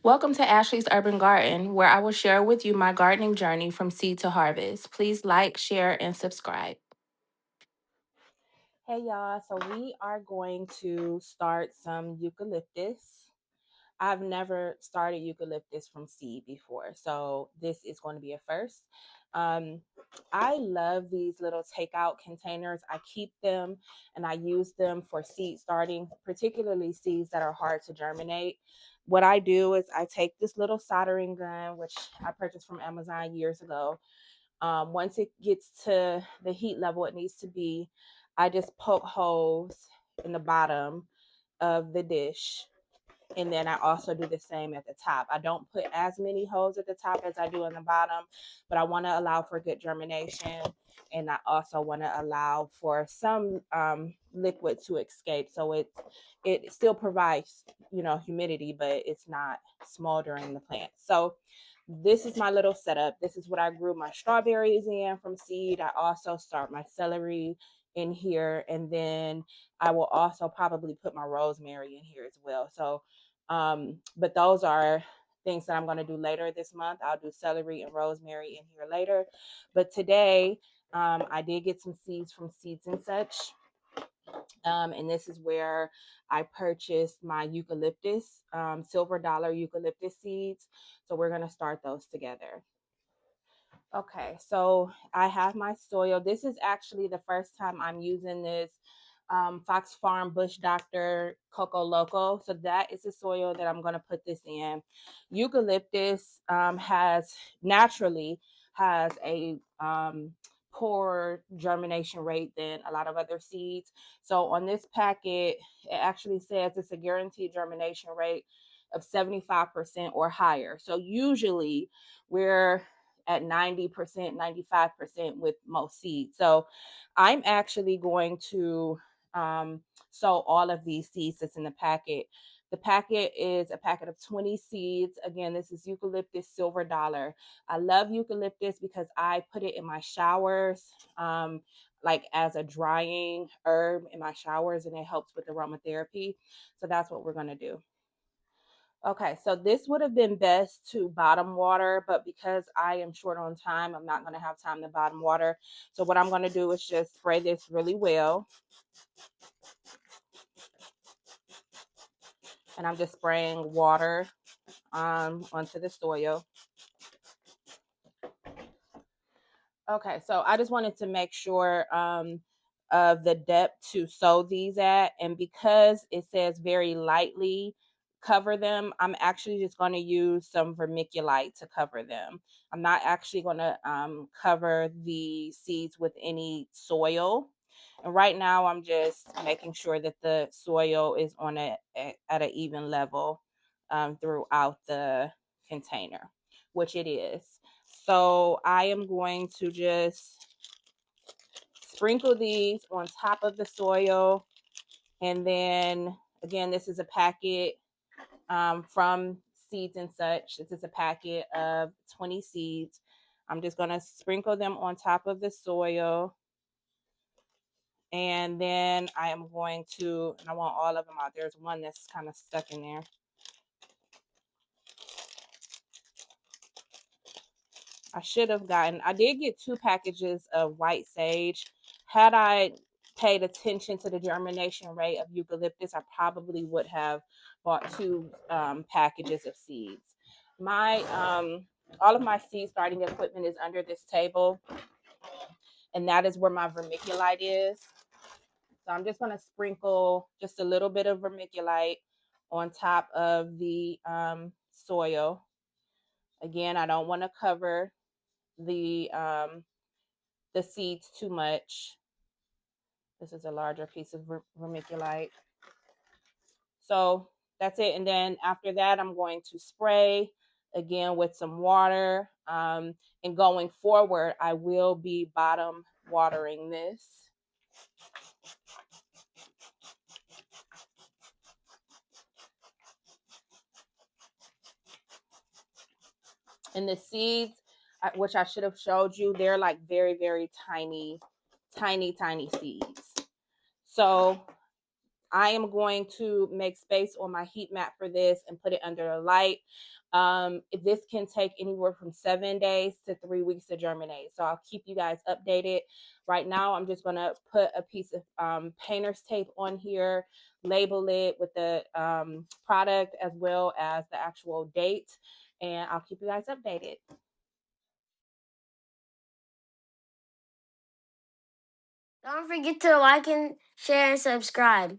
Welcome to Ashley's Urban Garden, where I will share with you my gardening journey from seed to harvest. Please like, share, and subscribe. Hey y'all, so we are going to start some eucalyptus. I've never started eucalyptus from seed before, so this is going to be a first. Um, I love these little takeout containers. I keep them and I use them for seed starting, particularly seeds that are hard to germinate. What I do is I take this little soldering gun, which I purchased from Amazon years ago. Once it gets to the heat level it needs to be, I just poke holes in the bottom of the dish. And then I also do the same at the top. I don't put as many holes at the top as I do in the bottom, but I want to allow for good germination. And I also want to allow for some liquid to escape. So it still provides, humidity, but it's not smoldering the plant. So this is my little setup. This is what I grew my strawberries in from seed. I also start my celery in here, and then I will also probably put my rosemary in here as well. So, but those are things that I'm going to do later this month. I'll do celery and rosemary in here later. But today, I did get some seeds from Seeds and Such. And this is where I purchased my eucalyptus, silver dollar eucalyptus seeds. So we're going to start those together. Okay, so I have my soil. This is actually the first time I'm using this Fox Farm Bush Doctor Coco Loco. So that is the soil that I'm going to put this in. Eucalyptus has naturally has a poor germination rate than a lot of other seeds. So on this packet, it actually says it's a guaranteed germination rate of 75% or higher. So usually we're at 90%, 95% with most seeds. So I'm actually going to sow all of these seeds that's in the packet. The packet is a packet of 20 seeds. Again, this is eucalyptus silver dollar. I love eucalyptus because I put it in my showers, like as a drying herb in my showers, and it helps with aromatherapy. So that's what we're going to do. Okay, so this would have been best to bottom water, but because I am short on time, I'm not going to have time to bottom water. So what I'm going to do is just spray this really well. And I'm just spraying water onto the soil. Okay, so I just wanted to make sure of the depth to sow these at. And because it says very lightly cover them, I'm actually just going to use some vermiculite to cover them. I'm not actually going to cover the seeds with any soil. And right now I'm just making sure that the soil is on at an even level throughout the container, which it is. So I am going to just sprinkle these on top of the soil. And then again, this is a packet from Seeds and Such. This is a packet of 20 seeds. I'm just going to sprinkle them on top of the soil. And then I am going to, and I want all of them out. There's one that's kind of stuck in there. I did get 2 packages of white sage. Had I paid attention to the germination rate of eucalyptus, I probably would have bought 2 packages of seeds. My all of my seed starting equipment is under this table, and that is where my vermiculite is. So I'm just going to sprinkle just a little bit of vermiculite on top of the soil. Again, I don't want to cover the seeds too much. This is a larger piece of vermiculite. So that's it. And then after that, I'm going to spray again with some water. And going forward, I will be bottom watering this. And the seeds, which I should have showed you, they're like very, very tiny, tiny, tiny seeds. So I am going to make space on my heat mat for this and put it under the light. This can take anywhere from 7 days to 3 weeks to germinate. So I'll keep you guys updated. Right now, I'm just going to put a piece of painter's tape on here, label it with the product as well as the actual date, and I'll keep you guys updated. Don't forget to like and share and subscribe.